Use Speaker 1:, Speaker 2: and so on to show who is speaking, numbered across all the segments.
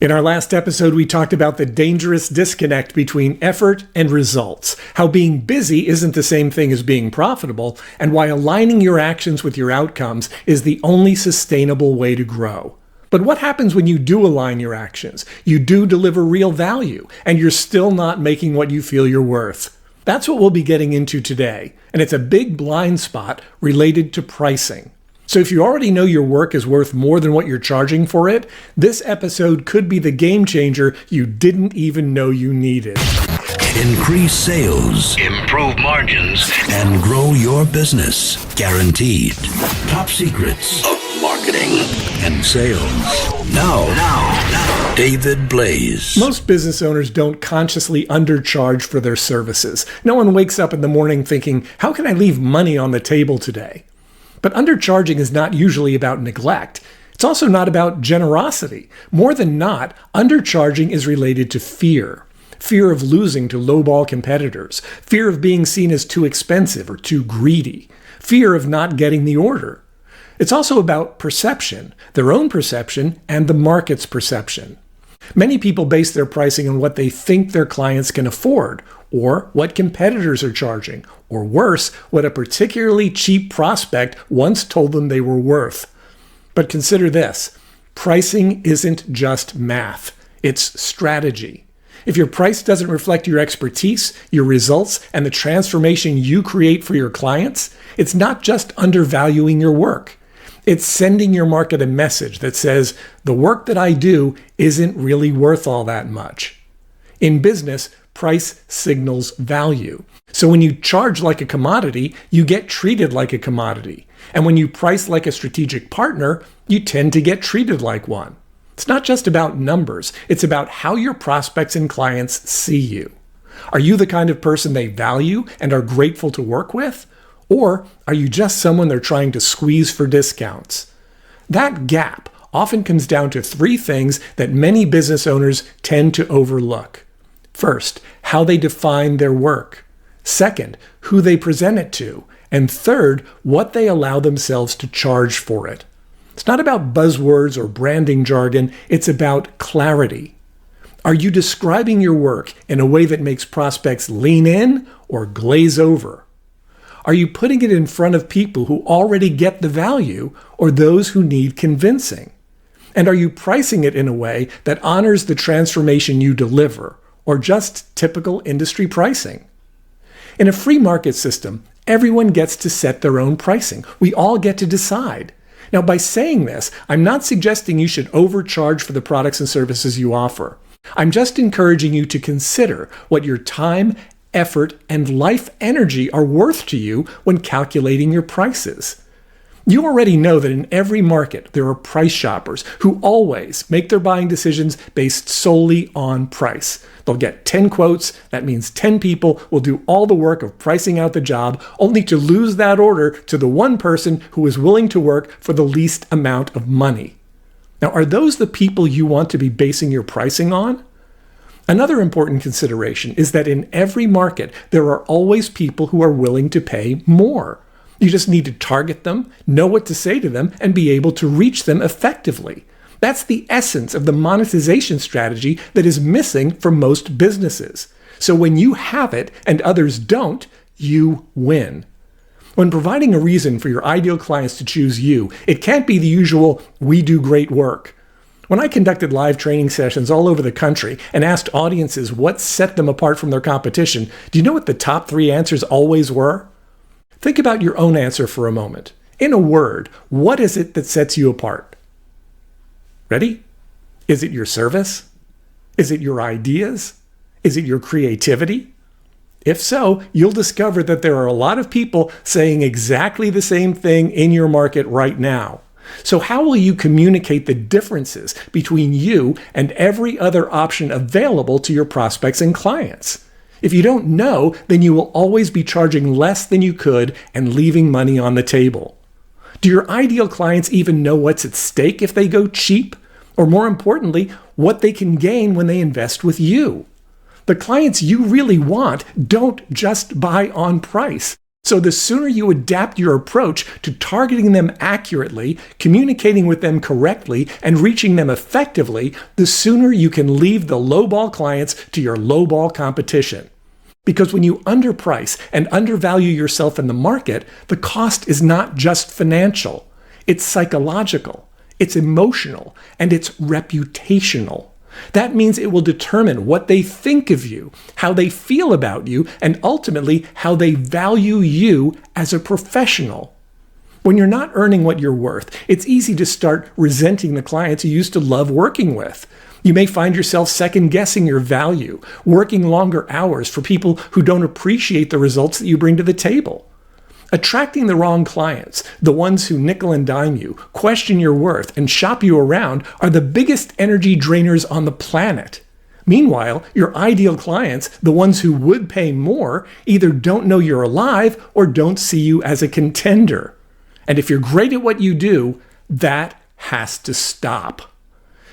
Speaker 1: In our last episode, we talked about the dangerous disconnect between effort and results, how being busy isn't the same thing as being profitable, and why aligning your actions with your outcomes is the only sustainable way to grow. But what happens when you do align your actions? You do deliver real value, and you're still not making what you feel you're worth. That's what we'll be getting into today, and it's a big blind spot related to pricing. So if you already know your work is worth more than what you're charging for it, this episode could be the game changer you didn't even know you needed.
Speaker 2: Increase sales, improve margins, and grow your business. Guaranteed. Top secrets of marketing and sales. Now, David Blaze.
Speaker 1: Most business owners don't consciously undercharge for their services. No one wakes up in the morning thinking, how can I leave money on the table today? But undercharging is not usually about neglect. It's also not about generosity. More than not, undercharging is related to fear. Fear of losing to lowball competitors. Fear of being seen as too expensive or too greedy. Fear of not getting the order. It's also about perception, their own perception and the market's perception. Many people base their pricing on what they think their clients can afford, or what competitors are charging, or worse, what a particularly cheap prospect once told them they were worth. But consider this, pricing isn't just math, it's strategy. If your price doesn't reflect your expertise, your results, and the transformation you create for your clients, it's not just undervaluing your work. It's sending your market a message that says, the work that I do isn't really worth all that much. In business, price signals value. So when you charge like a commodity, you get treated like a commodity. And when you price like a strategic partner, you tend to get treated like one. It's not just about numbers. It's about how your prospects and clients see you. Are you the kind of person they value and are grateful to work with? Or are you just someone they're trying to squeeze for discounts? That gap often comes down to three things that many business owners tend to overlook. First, how they define their work. Second, who they present it to. And third, what they allow themselves to charge for it. It's not about buzzwords or branding jargon, it's about clarity. Are you describing your work in a way that makes prospects lean in or glaze over? Are you putting it in front of people who already get the value or those who need convincing? And are you pricing it in a way that honors the transformation you deliver, or just typical industry pricing? In a free market system, everyone gets to set their own pricing. We all get to decide. Now, by saying this, I'm not suggesting you should overcharge for the products and services you offer. I'm just encouraging you to consider what your time, effort, and life energy are worth to you when calculating your prices. You already know that in every market, there are price shoppers who always make their buying decisions based solely on price. They'll get 10 quotes. That means 10 people will do all the work of pricing out the job, only to lose that order to the one person who is willing to work for the least amount of money. Now, are those the people you want to be basing your pricing on? Another important consideration is that in every market, there are always people who are willing to pay more. You just need to target them, know what to say to them, and be able to reach them effectively. That's the essence of the monetization strategy that is missing for most businesses. So when you have it and others don't, you win. When providing a reason for your ideal clients to choose you, it can't be the usual, we do great work. When I conducted live training sessions all over the country and asked audiences what set them apart from their competition, do you know what the top 3 answers always were? Think about your own answer for a moment. In a word, what is it that sets you apart? Ready? Is it your service? Is it your ideas? Is it your creativity? If so, you'll discover that there are a lot of people saying exactly the same thing in your market right now. So how will you communicate the differences between you and every other option available to your prospects and clients? If you don't know, then you will always be charging less than you could and leaving money on the table. Do your ideal clients even know what's at stake if they go cheap? Or more importantly, what they can gain when they invest with you? The clients you really want don't just buy on price. So the sooner you adapt your approach to targeting them accurately, communicating with them correctly, and reaching them effectively, the sooner you can leave the lowball clients to your lowball competition. Because when you underprice and undervalue yourself in the market, the cost is not just financial. It's psychological, it's emotional, and it's reputational. That means it will determine what they think of you, how they feel about you, and ultimately how they value you as a professional. When you're not earning what you're worth, it's easy to start resenting the clients you used to love working with. You may find yourself second-guessing your value, working longer hours for people who don't appreciate the results that you bring to the table. Attracting the wrong clients, the ones who nickel and dime you, question your worth, and shop you around, are the biggest energy drainers on the planet. Meanwhile, your ideal clients, the ones who would pay more, either don't know you're alive or don't see you as a contender. And if you're great at what you do, that has to stop.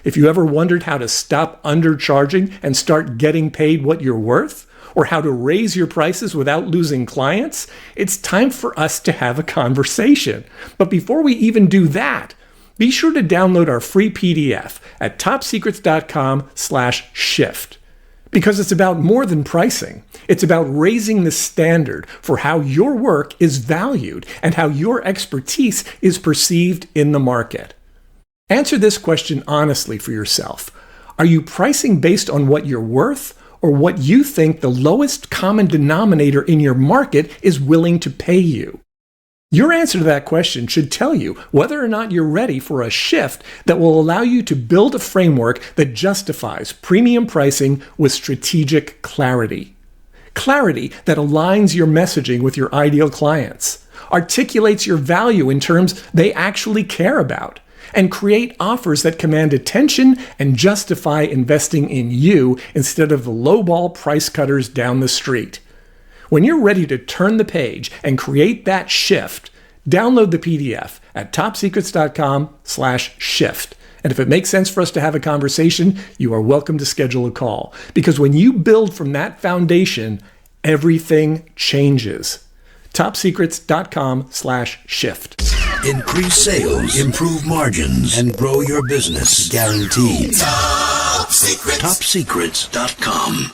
Speaker 1: If you ever wondered how to stop undercharging and start getting paid what you're worth, or how to raise your prices without losing clients, it's time for us to have a conversation. But before we even do that, be sure to download our free PDF at topsecrets.com/shift. Because it's about more than pricing. It's about raising the standard for how your work is valued and how your expertise is perceived in the market. Answer this question honestly for yourself. Are you pricing based on what you're worth, or what you think the lowest common denominator in your market is willing to pay you? Your answer to that question should tell you whether or not you're ready for a shift that will allow you to build a framework that justifies premium pricing with strategic clarity. Clarity that aligns your messaging with your ideal clients, articulates your value in terms they actually care about, and create offers that command attention and justify investing in you instead of the lowball price cutters down the street. When you're ready to turn the page and create that shift, download the PDF at topsecrets.com/shift. And if it makes sense for us to have a conversation, you are welcome to schedule a call. Because when you build from that foundation, everything changes. topsecrets.com/shift.
Speaker 2: Increase sales, improve margins, and grow your business guaranteed. Top Secrets. TopSecrets.com.